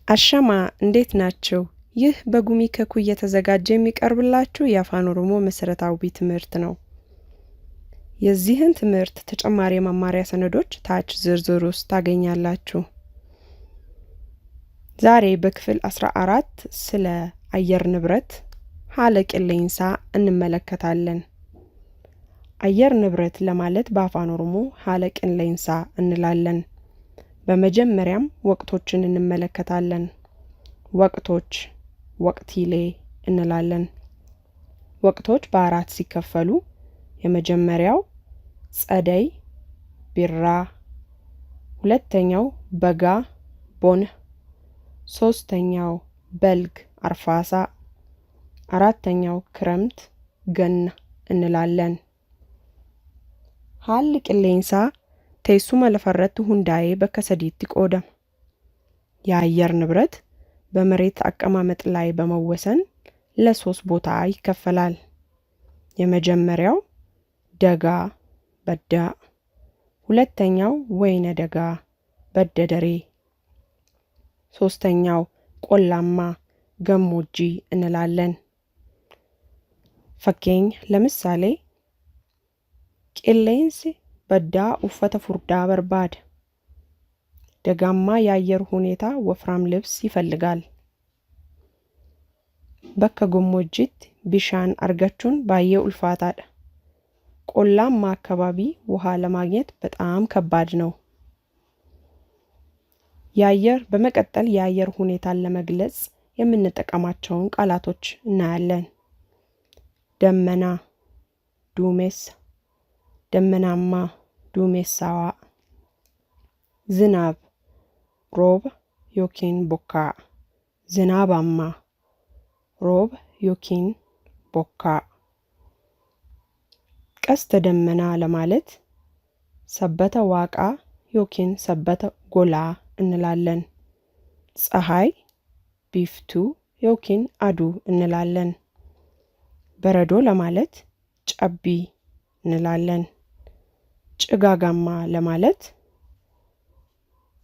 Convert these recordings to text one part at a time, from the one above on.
አሻማ እንዴት ናችሁ? ይህ በጉሚ ከኩ እየተዘጋጀ የሚቀርብላችሁ የአፋን ኦሮሞ መሰረታዊ ትምህርት ነው። የዚህን ትምህርት ተጨማሪ የመማሪያ ሰነዶች ታች ዝርዝር ውስጥ ታገኛላችሁ። ዛሬ በክፍል 14 ስለ አየር ንብረት ሀለ ቂሌንሳ እንመለከታለን። አየር ንብረት ለማለት በአፋን ኦሮሞ ሀለ ቂሌንሳ እንላለን። በመጀመሪያም ወቅቶችን እንመለከታለን። ወቅቶች ወቅቲሌ እንላለን። ወቅቶች በአራት ሲከፈሉ የመጀመሪያው ጸደይ ቢራ፣ ሁለተኛው በጋ ቦን፣ ሶስተኛው በልግ አርፋሳ፣ አራተኛው ክረምት ገና እንላለን። ሀል ቂሌንሳ teessuma lafarratti hundaa'ee bakka sadiitti qoodama. የአየር ንብረት በመሬት አቀማመጥ ላይ በመወሰን ለሶስት ቦታ ይከፈላል። የመጀመሪያው ደጋ በዳ፣ ሁለተኛው ወይነ ደጋ በደደሬ፣ ሶስተኛው ቆላማ ገሞጂ እንላለን። ፈኬኝ ለምሳሌ ቂሌንሲ በዳ ኡፈተ ፉርዳ በርባድ፣ ደጋማ የአየር ሁኔታ ወፍራም ልብስ ይፈልጋል። በከ ጎሞጂት ቢሻን አርጋቹን ባየ ኡልፋታዳ፣ ቆላማ አካባቢ ውሃ ለማግኘት በጣም ከባድ ነው። በመቀጠል የአየር ሁኔታን ለመግለጽ የምንጠቀማቸውን ቃላቶች እናያለን። ደመና ዱሜስ፣ ደመናማ ዱሜሳዋ፣ ዝናብ ሮብ ዮኪን ቦካ፣ ዝናባማ ሮብ ዮኪን ቦካ። ቀስተ ደመና ለማለት ሰበተ ዋቃ ዮኪን ሰበተ ጎላ እንላለን። ፀሐይ ቢፍቱ ዮኪን አዱ እንላለን። በረዶ ለማለት ጨቢ እንላለን። ጭጋጋማ ለማለት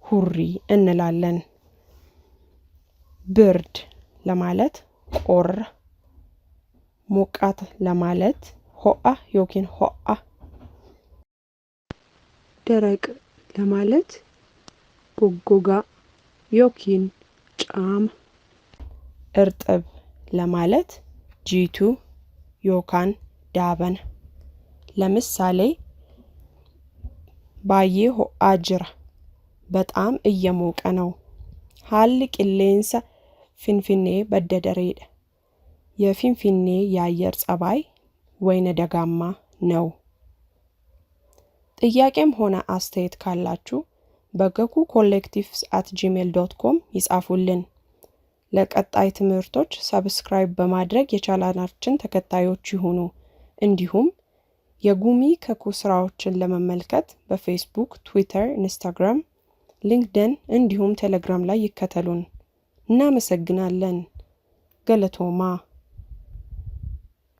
ሁሪ እንላለን። ብርድ ለማለት ቆር፣ ሞቃት ለማለት ሆአ ዮኪን ሆአ፣ ደረቅ ለማለት ጎጎጋ ዮኪን ጫም፣ እርጥብ ለማለት ጂቱ ዮካን ዳበን። ለምሳሌ ባዬ ሆአ ጅራ፣ በጣም እየሞቀ ነው። ሀል ቂሌንሳ ፊንፊኔ በደደሬዳ፣ የፊንፊኔ የአየር ጸባይ ወይነ ደጋማ ነው። ጥያቄም ሆነ አስተያየት ካላችሁ በገኩ collective@gmail.com ይጻፉልን። ለቀጣይ ትምህርቶች ሰብስክራይብ በማድረግ የቻናላችን ተከታዮች ይሁኑ። እንዲሁም የጉሚ ከኩ ስራዎችን ለመመልከት በፌስቡክ፣ ትዊተር፣ ኢንስታግራም፣ ሊንክድን እንዲሁም ቴሌግራም ላይ ይከተሉን። እናመሰግናለን። ገለቶማ